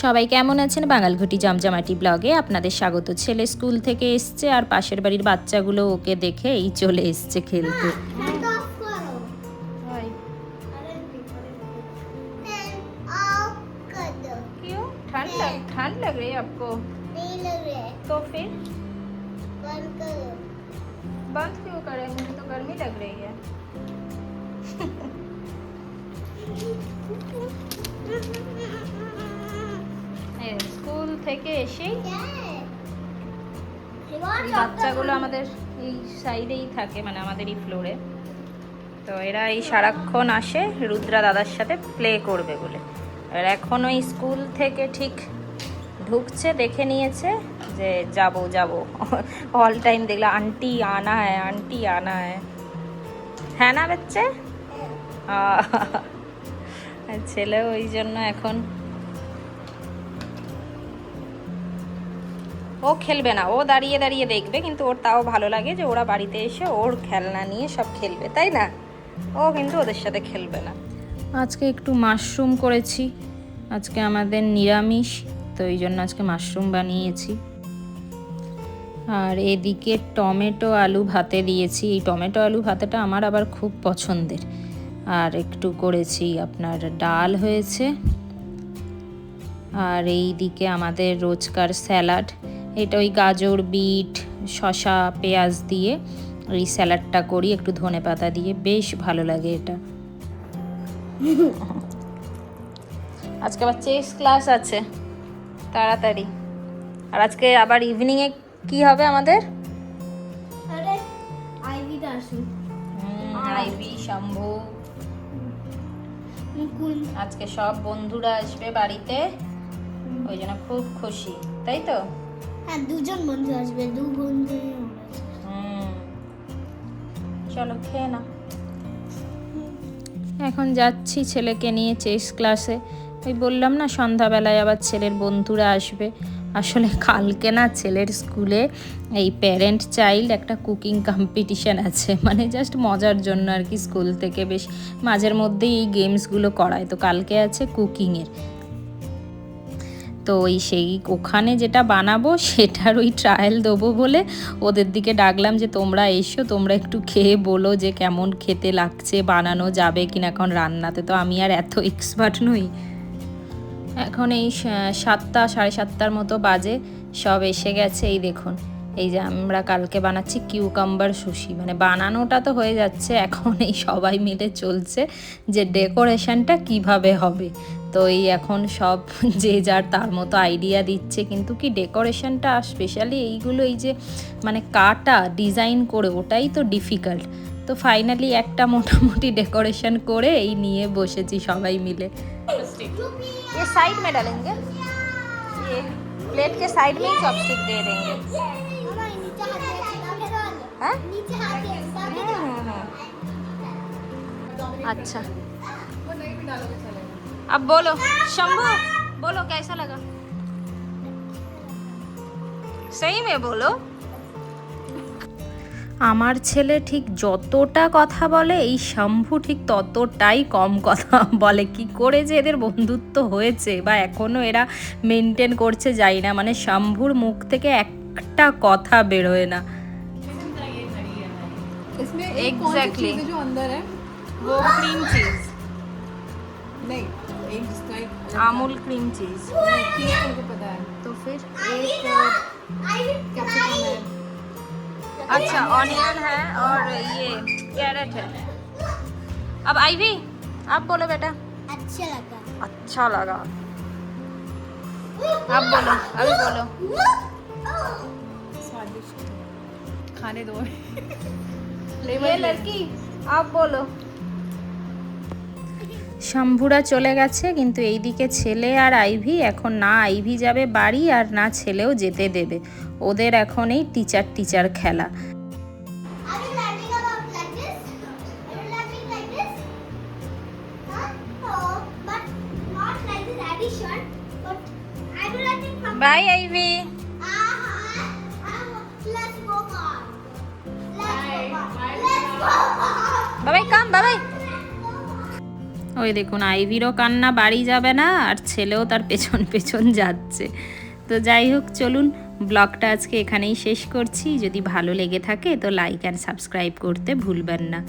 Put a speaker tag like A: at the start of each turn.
A: সবাই কেমন আছেন? বাঙালঘটি জমজমাটি ব্লগে আপনাদের স্বাগত। ছেলে স্কুল থেকে এসছে আর পাশের বাড়ির বাচ্চাগুলো ওকে দেখে এই চলে এসছে খেলতে। ठंड लग रही है आपको?
B: नहीं लग रहा है।
A: तो फिर
B: बंद करो।
A: बंद क्यों करें? मुझे तो गर्मी लग रही है। স্কুল থেকে এসেই বাচ্চাগুলো আমাদের এই সাইডেই থাকে, মানে আমাদের এই ফ্লোরে। তো এরা এই সারাক্ষণ আসে রুদ্রা দাদার সাথে প্লে করবে বলে। আর এখন ওই স্কুল থেকে ঠিক ঢুকছে, দেখে নিয়েছে যে যাব যাব। অল টাইম দেখলে আন্টি আনা হ্যায়, আন্টি আনা হ্যায়, হ্যাঁ না বাচ্চা? ছেলে ওই জন্য এখন ও খেলবে না, ও দাঁড়িয়ে দাঁড়িয়ে দেখবে, কিন্তু ওর তাও ভালো লাগে যে ওরা বাড়িতে এসে ওর খেলনা নিয়ে সব খেলবে, তাই না? ও কিন্তু ওদের সাথে খেলবে না। আজকে একটু মাশরুম করেছি, আজকে আমাদের নিরামিষ, তো এই জন্য আজকে মাশরুম বানিয়েছি। আর এদিকে টমেটো আলু ভাতে দিয়েছি। এই টমেটো আলু ভাতেটা আমার আবার খুব পছন্দের। আর একটু করেছি আপনার ডাল হয়েছে। আর এই দিকে আমাদের রোজকার স্যালাড, এটা ওই গাজর, বিট, শসা, পেঁয়াজ দিয়ে এই স্যালাডটা করি একটু ধনেপাতা দিয়ে, বেশ ভালো লাগে এটা। আজকে আবার চেস ক্লাস আছে তাড়াতাড়ি। আর আজকে আবার ইভিনিংয়ে কি হবে আমাদের?
B: अरे आईवी दासु
A: আইভি, শম্ভু,
B: मुकुल
A: আজকে সব বন্ধুরা আসবে বাড়িতে, ওই জন্য খুব খুশি, তাই তো?
B: হ্যাঁ, দুজন বন্ধু আসবে, দু বন্ধু।
A: চলো খেয়ে না। এখন যাচ্ছি ছেলেকে নিয়ে চেস ক্লাসে। ওই বললাম না সন্ধ্যাবেলায় আবার ছেলের বন্ধুরা আসবে। আসলে কালকে না ছেলের স্কুলে এই প্যারেন্ট চাইল্ড একটা কুকিং কম্পিটিশান আছে, মানে জাস্ট মজার জন্য আর কি। স্কুল থেকে বেশ মাঝের মধ্যেই এই গেমসগুলো করায়, তো কালকে আছে কুকিংয়ের। তো ওই সেই ওখানে যেটা বানাবো সেটার ওই ট্রায়াল দেবো বলে ওদের দিকে ডাকলাম যে তোমরা এসো, তোমরা একটু খেয়ে বলো যে কেমন খেতে লাগছে, বানানো যাবে কিনা এখন রান্নাতে। তো আমি আর এত এক্সপার্ট নই। এখন এই 7টা, 7:30 মতো বাজে, সব এসে গেছে। এই দেখুন, এই যে আমরা কালকে বানাচ্ছি কিউকাম্বার সুশি, মানে বানানোটা তো হয়ে যাচ্ছে, এখন এই সবাই মিলে চলছে যে ডেকোরেশনটা কিভাবে হবে। তো এই এখন সব যে যার তার মতো আইডিয়া দিচ্ছে, কিন্তু কি ডেকোরেশনটা স্পেশালি এইগুলো এই যে মানে কাটা ডিজাইন করে, ওটাই তো ডিফিকাল্ট। তো ফাইনালি একটা মোটামুটি ডেকোরেশন করে এই নিয়ে বসেছি সবাই মিলে। ये साइड में डालेंगे, ये प्लेट के साइड में ही चॉपस्टिक दे देंगे। हाँ? अच्छा, अब बोलो शंभू, बोलो कैसा लगा? सही में बोलो। আমার ছেলে ঠিক যতটা কথা বলে এই শম্ভু ঠিক ততটাই কম কথা বলে। কি করে যে এদের বন্ধুত্ব হয়েছে বা এখনও এরা মেনটেন করছে যাই না, মানে শম্ভুর মুখ থেকে একটা কথা বেরোয় না।
C: एग्जैक्टली जो अंदर है
A: वो क्रीम चीज,
C: नहीं एक
A: अमूल क्रीम चीज।
C: चीज मुझे पता है।
A: तो फिर
C: एक कैप्सिकम है,
A: अच्छा ऑनियन है और ये कैरेट है। अब आईवी आप बोलो बेटा।
B: अच्छा लगा।
A: अच्छा लगा, अब बोलो, अभी बोलो।
C: स्वादिष्ट खाने दो।
A: ये लड़की आप बोलो। শম্ভুরা চলে গেছে, কিন্তু এইদিকে ছেলে আর আইভি এখন না আইভি যাবে বাড়ি আর না ছেলেও যেতে দেবে। ওদের এখন এই টিচার খেলা।
B: Are you learning about like this? Are you learning like this? Huh? No, but not like this addition. But are you learning from?
A: By Ivy.
B: Let's go on. Let's go on. Let's go on.
A: বাবাই কাম, বাবাই। ওই দেখুন আইভিরও কান্না বাড়ি যাবে না, আর ছেলেও তার পেছন পেছন যাচ্ছে। তো যাই হোক, চলুন ব্লগটা আজকে এখানেই শেষ করছি। যদি ভালো লেগে থাকে তো লাইক অ্যান্ড সাবস্ক্রাইব করতে ভুলবেন না।